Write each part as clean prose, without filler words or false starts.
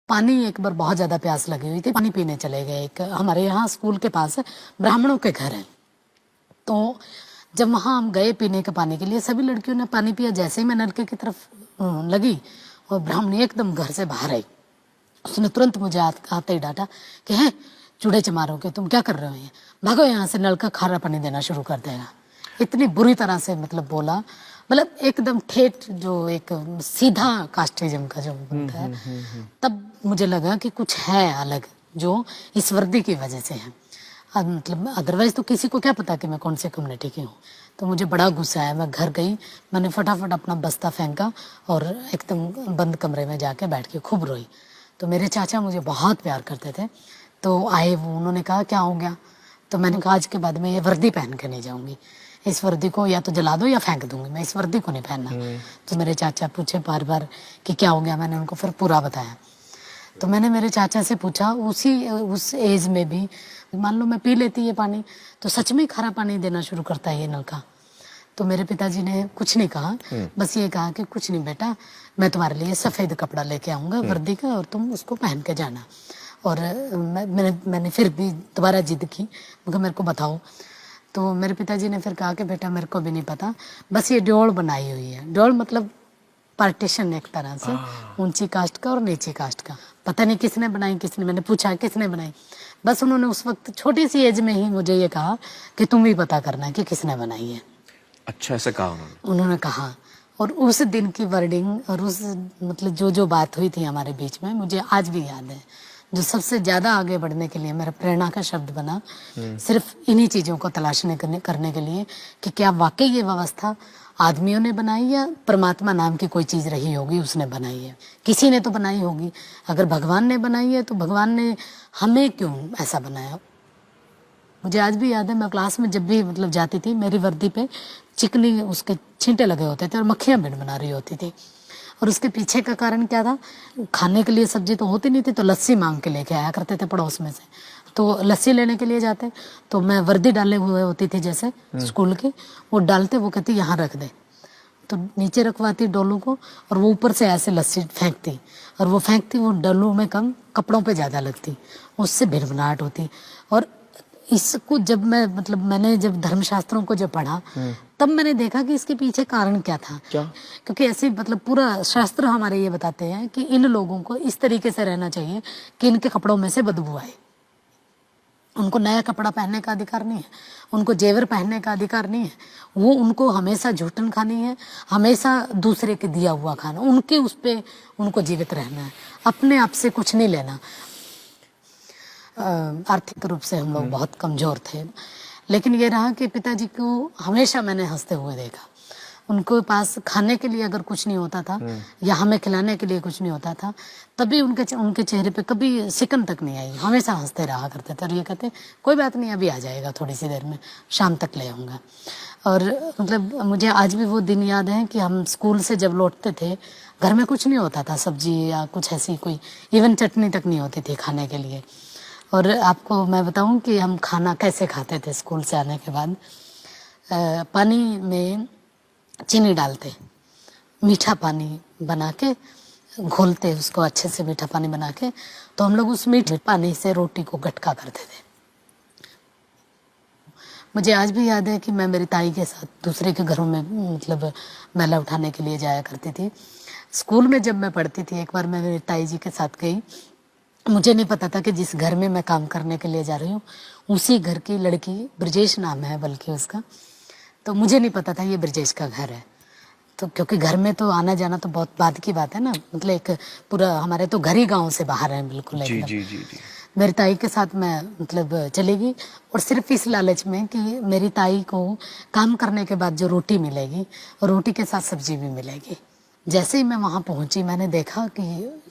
पानी एक बार बहुत ज़्यादा प्यास लगी हुई थी, पानी पीने चले गए। एक हमारे यहाँ स्कूल के पास ब्राह्मणों के घर है, तो जब वहाँ हम गए पीने के पानी के लिए, सभी लड़कियों ने पानी पिया। जैसे ही मैं नलके की तरफ लगी और ब्राह्मणी एकदम घर से बाहर आई, उसने तुरंत मुझे आते ही डांटा कि है चूड़े चमारों के, तुम क्या कर रहे हो, ये भागो यहाँ से, नलका खारा पानी देना शुरू कर देगा। इतनी बुरी तरह से मतलब बोला, मतलब एकदम ठेठ, जो एक सीधा कास्टिज्म का जो बनता है। तब मुझे लगा कि कुछ है अलग जो इस वर्दी की वजह से है। मतलब अदरवाइज तो किसी को क्या पता कि मैं कौन से कम्युनिटी की हूँ। तो मुझे बड़ा गुस्सा आया, मैं घर गई, मैंने फटाफट अपना बस्ता फेंका और एकदम बंद कमरे में जाके बैठ के खूब रोई। तो मेरे चाचा मुझे बहुत प्यार करते थे, तो आए वो, उन्होंने कहा क्या हो गया। तो मैंने कहा आज के बाद मैं ये वर्दी पहन के नहीं जाऊंगी, इस वर्दी को या तो जला दो या फेंक दूंगी, मैं इस वर्दी को नहीं पहनना। तो मेरे चाचा पूछे बार बार कि क्या हो गया, मैंने उनको फिर पूरा बताया। तो मैंने मेरे चाचा से पूछा, उस एज में भी मान लो मैं पी लेती ये पानी, तो सच में खारा पानी देना शुरू करता है ये नलका। तो मेरे पिताजी ने कुछ नहीं कहा, बस ये कहा कि कुछ नहीं बेटा, मैं तुम्हारे लिए सफ़ेद कपड़ा लेके आऊँगा वर्दी का, और तुम उसको पहन के जाना। और मैंने फिर भी दोबारा जिद की, मगर मेरे को बताओ। तो मेरे पिताजी ने फिर कहा कि बेटा मेरे को भी नहीं पता, बस ये डोल बनाई हुई है। डोल मतलब पार्टीशन एक तरह से, ऊंची कास्ट का और नीची कास्ट का। पता नहीं किसने बनाई, किसने, मैंने पूछा किसने बनाई, बस उन्होंने उस वक्त छोटी सी एज में ही मुझे ये कहा कि तुम भी पता करना कि किसने बनाई है। अच्छा, ऐसा कहा उन्होंने कहा। और उस दिन की वर्डिंग और उस मतलब जो बात हुई थी हमारे बीच में, मुझे आज भी याद है। जो सबसे ज्यादा आगे बढ़ने के लिए मेरा प्रेरणा का शब्द बना, सिर्फ इन्हीं चीजों को तलाशने करने के लिए कि क्या वाकई ये व्यवस्था आदमियों ने बनाई या परमात्मा नाम की कोई चीज रही होगी उसने बनाई है। किसी ने तो बनाई होगी। अगर भगवान ने बनाई है तो भगवान ने हमें क्यों ऐसा बनाया। मुझे आज भी याद है, मैं क्लास में जब भी मतलब जाती थी, मेरी वर्दी पे चिकनी उसके छींटे लगे होते थे और मक्खियां भिड़ बना रही होती थी। और उसके पीछे का कारण क्या था, खाने के लिए सब्जी तो होती नहीं थी, तो लस्सी मांग के लेके आया करते थे पड़ोस में से। तो लस्सी लेने के लिए जाते, तो मैं वर्दी डाले हुए होती थी जैसे स्कूल की, वो डालते, वो कहती यहाँ रख दे। तो नीचे रखवाती डोलू को, और वो ऊपर से ऐसे लस्सी फेंकती, और वो फेंकती, वो डोलू में कम, कपड़ों पे ज़्यादा लगती, उससे भिड़भड़ाहट होती। और इसको जब मैं मतलब मैंने जब धर्मशास्त्रों को जब पढ़ा, तब मैंने देखा कि इसके पीछे कारण क्या था। क्या? क्योंकि ऐसे मतलब पूरा शास्त्र हमारे ये बताते हैं कि इन लोगों को इस तरीके से रहना चाहिए कि इनके कपड़ों में से बदबू आए। उनको नया कपड़ा पहनने का अधिकार नहीं है, उनको जेवर पहनने का अधिकार नहीं है, वो उनको हमेशा झूठन खानी है, हमेशा दूसरे के दिया हुआ खाना, उनके उस पे उनको जीवित रहना है, अपने आप से कुछ नहीं लेना। आर्थिक रूप से हम लोग बहुत कमजोर थे, लेकिन ये रहा कि पिताजी को हमेशा मैंने हंसते हुए देखा। उनके पास खाने के लिए अगर कुछ नहीं होता था या हमें खिलाने के लिए कुछ नहीं होता था, तभी उनके चेहरे पे कभी सिकन तक नहीं आई, हमेशा हंसते रहा करते थे। और ये कहते कोई बात नहीं, अभी आ जाएगा, थोड़ी सी देर में, शाम तक ले आऊँगा। और मतलब मुझे आज भी वो दिन याद है कि हम स्कूल से जब लौटते थे, घर में कुछ नहीं होता था, सब्जी या कुछ ऐसी कोई, इवन चटनी तक नहीं होती थी खाने के लिए। और आपको मैं बताऊं कि हम खाना कैसे खाते थे स्कूल से आने के बाद। पानी में चीनी डालते, मीठा पानी बना के घोलते उसको अच्छे से, मीठा पानी बना के, तो हम लोग उस मीठे पानी से रोटी को गटका करते थे। मुझे आज भी याद है कि मैं मेरी ताई के साथ दूसरे के घरों में मतलब मैला उठाने के लिए जाया करती थी। स्कूल में जब मैं पढ़ती थी, एक बार मैं मेरी ताई जी के साथ गई। मुझे नहीं पता था कि जिस घर में मैं काम करने के लिए जा रही हूँ उसी घर की लड़की, ब्रजेश नाम है बल्कि उसका, तो मुझे नहीं पता था ये ब्रजेश का घर है। तो क्योंकि घर में तो आना जाना तो बहुत बाद की बात है ना, मतलब एक पूरा हमारे तो घर ही गाँव से बाहर है बिल्कुल जी एकदम। जी जी जी। मेरी ताई के साथ मैं मतलब चली गई, और सिर्फ इस लालच में कि मेरी ताई को काम करने के बाद जो रोटी मिलेगी, और रोटी के साथ सब्जी भी मिलेगी। जैसे ही मैं वहाँ पहुँची, मैंने देखा कि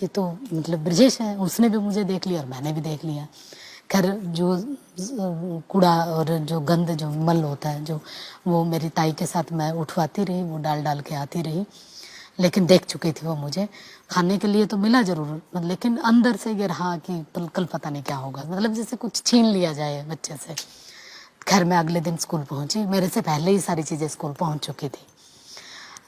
ये तो मतलब ब्रजेश है। उसने भी मुझे देख लिया और मैंने भी देख लिया। खैर जो कूड़ा और जो गंद जो मल होता है, जो वो मेरी ताई के साथ मैं उठवाती रही, वो डाल डाल के आती रही, लेकिन देख चुकी थी वो मुझे। खाने के लिए तो मिला जरूर, लेकिन अंदर से ये रहा कि कल पता नहीं क्या होगा, मतलब जैसे कुछ छीन लिया जाए बच्चे से। खैर मैं अगले दिन स्कूल पहुंची, मेरे से पहले ही सारी चीज़ें स्कूल पहुंच चुकी थी।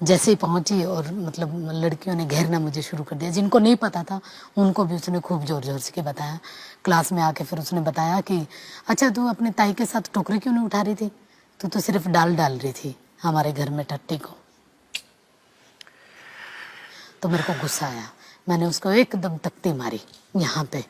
जैसे ही पहुंची और मतलब लड़कियों ने घेरना मुझे शुरू कर दिया। जिनको नहीं पता था उनको भी उसने खूब जोर जोर से के बताया। क्लास में आके फिर उसने बताया कि अच्छा तू अपने ताई के साथ टोकरी क्यों नहीं उठा रही थी, तू तो सिर्फ डाल डाल रही थी हमारे घर में टट्टी को। तो मेरे को गुस्सा आया, मैंने उसको एकदम तख्ती मारी यहाँ पे,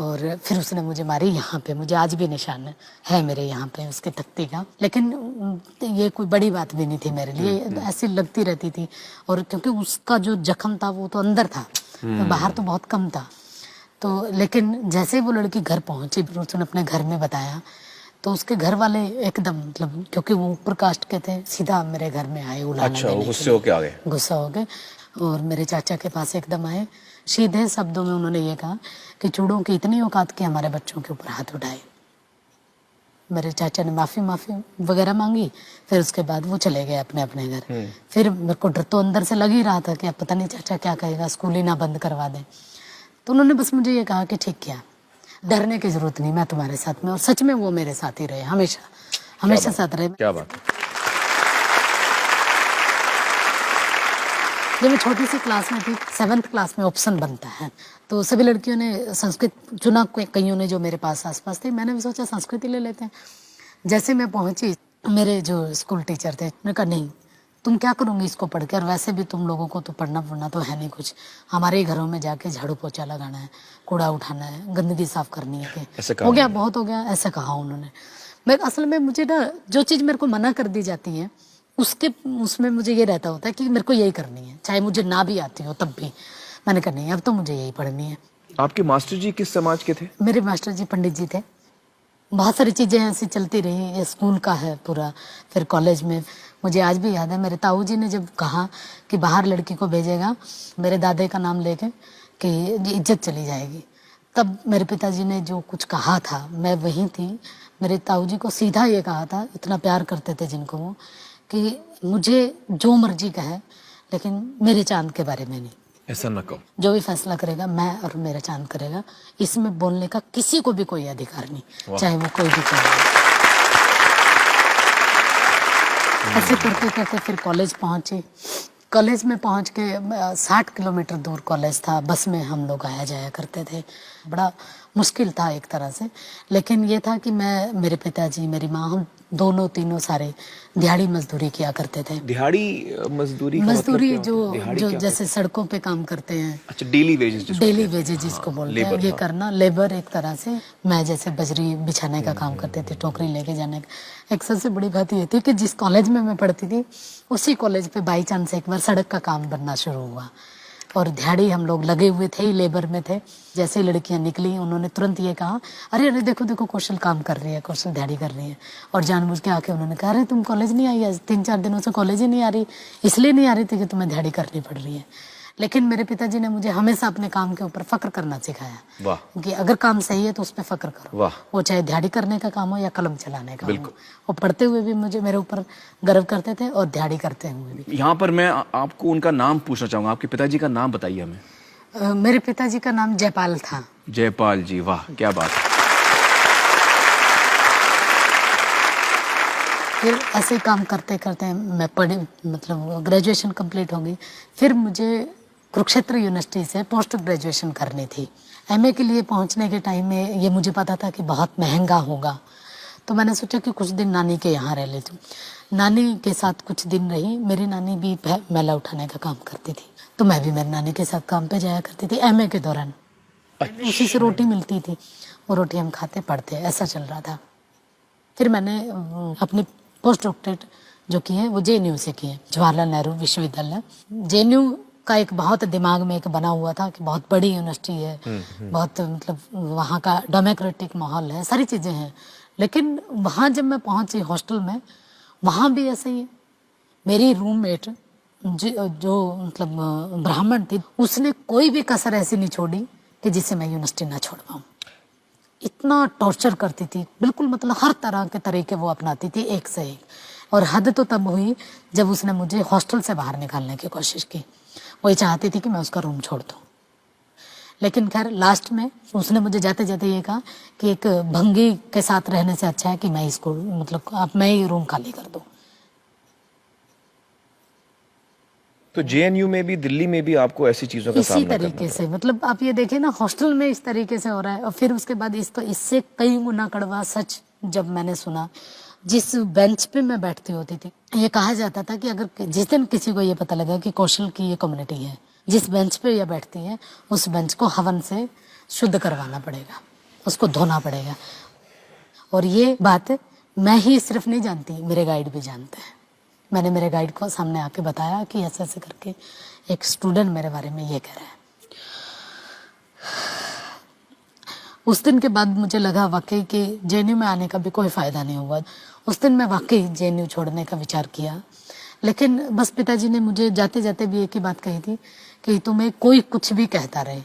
और फिर उसने मुझे मारी यहाँ पे। मुझे आज भी निशान है मेरे यहाँ पे उसके तख्ती का। लेकिन ये कोई बड़ी बात भी नहीं थी मेरे लिए, ऐसी लगती रहती थी। और क्योंकि उसका जो जख्म था वो तो अंदर था, तो बाहर तो बहुत कम था। तो लेकिन जैसे ही वो लड़की घर पहुंची, फिर उसने अपने घर में बताया, तो उसके घर वाले एकदम मतलब, क्योंकि वो ऊपर कास्ट के थे, सीधा मेरे घर में आए उलाहना अच्छा, देने वो के गुस्से लिए। होके आ गए। गुस्सा हो गए और मेरे चाचा के पास एकदम आए। सीधे शब्दों में उन्होंने ये कहा कि चूड़ों की इतनी औकात कि हमारे बच्चों के ऊपर हाथ उठाए। मेरे चाचा ने माफी वगैरह मांगी, फिर उसके बाद वो चले गए अपने अपने घर। फिर मेरे को डर तो अंदर से लग ही रहा था कि अब पता नहीं चाचा क्या कहेगा, स्कूल ही ना बंद करवा दे। तो उन्होंने बस मुझे ये कहा कि ठीक किया, डरने की जरूरत नहीं, मैं तुम्हारे साथ में। और सच में वो मेरे साथ ही रहे, हमेशा हमेशा साथ रहे। क्या बात है। जब मैं छोटी सी क्लास में थी, 7th क्लास में ऑप्शन बनता है, तो सभी लड़कियों ने संस्कृत चुना, कईयों ने जो मेरे पास आसपास थे। मैंने भी सोचा संस्कृति ले लेते हैं। जैसे मैं पहुंची, मेरे जो स्कूल टीचर थे उन्होंने कहा नहीं, तुम क्या करोगे इसको पढ़ के, और वैसे भी तुम लोगों को तो पढ़ना तो है नहीं कुछ, हमारे ही घरों में जाके झाड़ू पोछा लगाना है, कूड़ा उठाना है, गंदगी साफ करनी है, ऐसे हो गया, उन्होंने। बहुत हो गया, ऐसा कहा उन्होंने। मैं असल में, मुझे ना जो चीज़ मेरे को मना कर दी जाती है उसके उसमें मुझे ये रहता होता है कि मेरे को यही करनी है, चाहे मुझे ना भी आती हो तब भी। मैंने कहा नहीं, अब तो मुझे यही पढ़नी है। आपके मास्टर जी किस समाज के थे? मेरे मास्टर जी पंडित जी थे। बहुत सारी चीज़ें ऐसी चलती रही, ये स्कूल का है पूरा। फिर कॉलेज में मुझे आज भी याद है, मेरे ताऊ जी ने जब कहा कि बाहर लड़की को भेजेगा मेरे दादे का नाम लेके कि इज्जत चली जाएगी, तब मेरे पिताजी ने जो कुछ कहा था, मैं वहीं थी। मेरे ताऊ जी को सीधा ये कहा था, इतना प्यार करते थे जिनको वो, कि मुझे जो मर्जी कहे लेकिन मेरे चांद के बारे में नहीं। ऐसा न कहो। जो भी फैसला करेगा मैं और मेरा चांद करेगा, इसमें बोलने का किसी को भी कोई अधिकार नहीं, चाहे वो कोई भी चाहे। ऐसे करते करते फिर कॉलेज पहुंचे। कॉलेज में पहुंच के 60 किलोमीटर दूर कॉलेज था, बस में हम लोग आया जाया करते थे। बड़ा मुश्किल था एक तरह से, लेकिन ये था कि मैं, मेरे पिताजी, मेरी माँ, हम दोनों तीनों सारे दिहाड़ी मजदूरी किया करते थे। दिहाड़ी मजदूरी का मजदूरी मतलब क्या होता है? दिहाड़ी जो क्या जैसे सड़कों पे काम करते हैं, अच्छा, डेली वेजेस जिसको डेली कहते हैं। वेजेस जिसको बोलते हैं, लेबर, ये हाँ। करना लेबर एक तरह से। मैं जैसे बजरी बिछाने का काम करते थे, टोकरी लेके जाने का। एक सबसे बड़ी बात ये थी कि जिस कॉलेज में मैं पढ़ती थी उसी कॉलेज पे बाई चांस एक बार सड़क का काम बनना शुरू हुआ, और दिहाड़ी हम लोग लगे हुए थे ही, लेबर में थे। जैसे ही लड़कियां निकली उन्होंने तुरंत ये कहा, अरे अरे देखो देखो कौशल काम कर रही है, कौशल दिहाड़ी कर रही है। और जानबूझ के आके उन्होंने कहा, अरे तुम कॉलेज नहीं आई आज, 3-4 दिनों से कॉलेज ही नहीं आ रही, इसलिए नहीं आ रही थी कि तुम्हें दिहाड़ी करनी पड़ रही है। लेकिन मेरे पिताजी ने मुझे हमेशा अपने काम के ऊपर फक्र करना सिखाया। वाह। कि अगर काम सही है तो उस पर फक्र करो, वाह। वो चाहे दिहाड़ी करने का काम हो या कलम चलाने का हो। बिल्कुल। और पढ़ते हुए भी मुझे, मेरे ऊपर गर्व करते थे, और दिहाड़ी करते हुए भी। यहाँ पर मैं आपको उनका नाम पूछना चाहूंगा, आपके पिताजी का नाम बताइए हमें। मेरे पिताजी का नाम जयपाल था। जयपाल जी, वाह क्या बात है। फिर ऐसे ही काम करते करते मैं पढ़ी, मतलब ग्रेजुएशन कंप्लीट हो गई। फिर मुझे कुरुक्षेत्र यूनिवर्सिटी से पोस्ट ग्रेजुएशन करनी थी। एमए के लिए पहुंचने के टाइम में ये मुझे पता था कि बहुत महंगा होगा, तो मैंने सोचा कि कुछ दिन नानी के यहाँ रह लेती हूँ। नानी के साथ कुछ दिन रही। मेरी नानी भी मैला उठाने का काम करती थी, तो मैं भी मेरी नानी के साथ काम पे जाया करती थी एमए के दौरान। उसी से रोटी मिलती थी, वो रोटी हम खाते पढ़ते, ऐसा चल रहा था। फिर मैंने अपनी पोस्ट डॉक्टरेट जो की है वो जेएनयू से की है, जवाहरलाल नेहरू विश्वविद्यालय। जेएनयू का एक बहुत दिमाग में एक बना हुआ था कि बहुत बड़ी यूनिवर्सिटी है, बहुत मतलब वहाँ का डेमोक्रेटिक माहौल है, सारी चीज़ें हैं। लेकिन वहाँ जब मैं पहुँची हॉस्टल में, वहाँ भी ऐसे ही है। मेरी रूममेट जो मतलब ब्राह्मण थी, उसने कोई भी कसर ऐसी नहीं छोड़ी कि जिसे मैं यूनिवर्सिटी ना छोड़ पाऊँ। इतना टॉर्चर करती थी, बिल्कुल मतलब हर तरह के तरीके वो अपनाती थी, एक से एक। और हद तो तब हुई जब उसने मुझे हॉस्टल से बाहर निकालने की कोशिश की। वो ये चाहती थी कि मैं उसका रूम छोड़ दूँ। लेकिन खैर लास्ट में उसने मुझे जाते जाते ये कहा कि एक भंगी के साथ रहने से अच्छा है कि मैं इसको, मतलब अब मैं ही रूम खाली कर दूँ। तो जेएनयू में भी, दिल्ली में भी आपको ऐसी चीजों का इसी सामना करना तरीके से, मतलब आप ये देखिए ना, हॉस्टल में इस तरीके से हो रहा है। और फिर उसके बाद इससे कई गुना कड़वा सच जब मैंने सुना, जिस बेंच पे मैं बैठती होती थी, ये कहा जाता था कि अगर जिस दिन किसी को ये पता लगा कि कौशल की ये कम्युनिटी है, जिस बेंच पे ये बैठती है, उस बेंच को हवन से शुद्ध करवाना पड़ेगा, उसको धोना पड़ेगा। और ये बात मैं ही सिर्फ नहीं जानती, मेरे गाइड भी जानते हैं। मैंने मेरे गाइड को सामने आके बताया कि ऐसे ऐसे करके एक स्टूडेंट मेरे बारे में ये कह रहा है। उस दिन के बाद मुझे लगा वाकई कि जेएनयू में आने का भी कोई फ़ायदा नहीं हुआ। उस दिन मैं वाकई जेएनयू छोड़ने का विचार किया, लेकिन बस पिताजी ने मुझे जाते जाते भी एक ही बात कही थी कि तुम्हें कोई कुछ भी कहता रहे,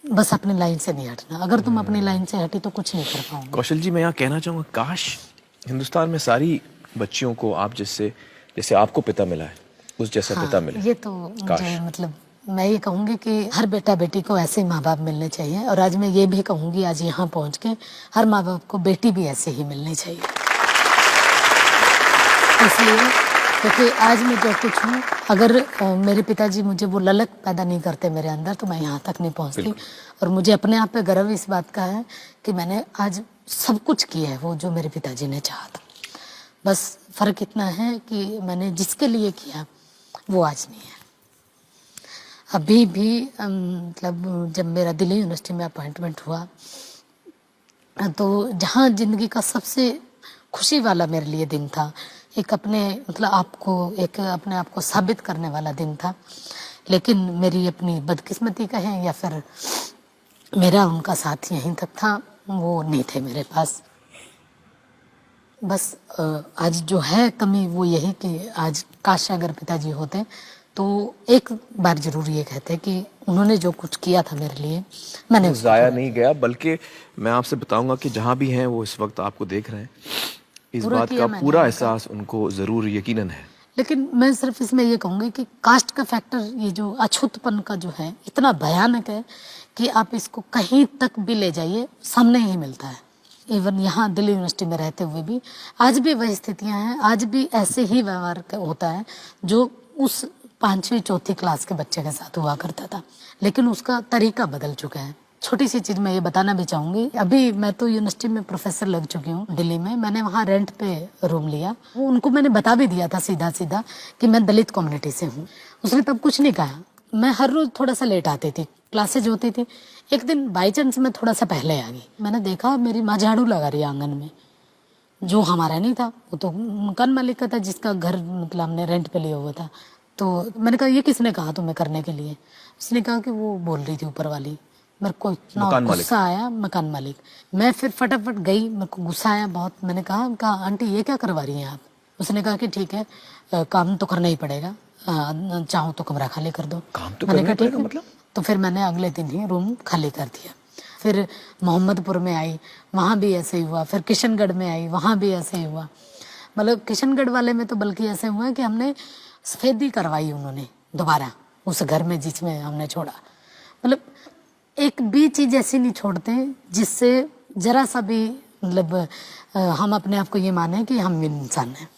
बस अपनी लाइन से नहीं हटना। अगर तुम अपनी लाइन से हटी तो कुछ नहीं कर पाओगे। कौशल जी, मैं यहाँ कहना चाहूँगा, काश हिंदुस्तान में सारी बच्चियों को आप जैसे आपको पिता मिला है, उस जैसा पिता मिले। ये तो मुझे, मतलब मैं ये कहूँगी कि हर बेटा बेटी को ऐसे ही माँ बाप मिलने चाहिए। और आज मैं ये भी कहूँगी, आज यहाँ पहुँच के, हर माँ बाप को बेटी भी ऐसे ही मिलनी चाहिए। इसलिए क्योंकि आज मैं जो कुछ हूँ, अगर मेरे पिताजी मुझे वो ललक पैदा नहीं करते मेरे अंदर, तो मैं यहाँ तक नहीं पहुँचती। और मुझे अपने आप पे गर्व इस बात का है कि मैंने आज सब कुछ किया है वो जो मेरे पिताजी ने चाहा था। बस फ़र्क इतना है कि मैंने जिसके लिए किया वो आज नहीं है। अभी भी मतलब जब मेरा दिल्ली यूनिवर्सिटी में अपॉइंटमेंट हुआ, तो जहाँ ज़िंदगी का सबसे खुशी वाला मेरे लिए दिन था, एक अपने अपने आप को साबित करने वाला दिन था। लेकिन मेरी अपनी बदकिस्मती कहें या फिर मेरा उनका साथ यहीं तक था, वो नहीं थे मेरे पास। बस आज जो है कमी वो यही कि आज काश अगर पिताजी होते तो एक बार जरूर ये कहते कि उन्होंने जो कुछ किया था मेरे लिए, मैंने उसको जाया नहीं गया। बल्कि मैं आपसे बताऊंगा कि जहां भी हैं वो इस वक्त आपको देख रहे हैं, इस पूरा बात किया का मैंने पूरा उनका। एहसास उनको जरूर यकीनन है। लेकिन मैं सिर्फ इसमें ये कहूँगी कि कास्ट का फैक्टर, ये जो अछूतपन का जो है, इतना भयानक है कि आप इसको कहीं तक भी ले जाइए, सामने ही मिलता है। इवन यहाँ दिल्ली यूनिवर्सिटी में रहते हुए भी आज भी वही स्थितियाँ हैं, आज भी ऐसे ही व्यवहार होता है जो उस 5वीं 4थी क्लास के बच्चे के साथ हुआ करता था। लेकिन उसका तरीका बदल चुका है। छोटी सी चीज़ मैं ये बताना भी चाहूँगी, अभी मैं तो यूनिवर्सिटी में प्रोफेसर लग चुकी हूँ दिल्ली में। मैंने वहाँ रेंट पे रूम लिया, उनको मैंने बता भी दिया था सीधा सीधा कि मैं दलित कम्युनिटी से हूँ। उसने तब कुछ नहीं कहा। मैं हर रोज़ थोड़ा सा लेट आती थी, क्लासेज होती थी। एक दिन बाई चांस मैं थोड़ा सा पहले आ गई। मैंने देखा मेरी माँ झाड़ू लगा रही है आंगन में, जो हमारा नहीं था, वो तो मकान मालिक का था जिसका घर मतलब हमने रेंट पे लिया हुआ था। तो मैंने कहा ये किसने कहा तुम्हें करने के लिए? उसने कहा कि वो बोल रही थी ऊपर वाली। मेरे को इतना गुस्सा आया, मकान मालिक। मैं फिर फटाफट गई, मेरे को गुस्सा आया बहुत। मैंने कहा आंटी ये क्या करवा रही हैं आप? उसने कहा कि ठीक है, काम तो करना ही पड़ेगा, चाहो तो कमरा खाली कर दो। काम तो मैंने करना कहा ठीक पड़ेगा है। मतलब? तो फिर मैंने अगले दिन ही रूम खाली कर दिया। फिर मोहम्मदपुर में आई, वहाँ भी ऐसे ही हुआ। फिर किशनगढ़ में आई, वहाँ भी ऐसे ही हुआ। मतलब किशनगढ़ वाले में तो बल्कि ऐसे हुआ कि हमने सफेदी करवाई उन्होंने दोबारा उस घर में जिसमें हमने छोड़ा। मतलब एक भी चीज़ ऐसी नहीं छोड़ते जिससे जरा सा भी मतलब हम अपने आप को ये माने कि हम इंसान हैं।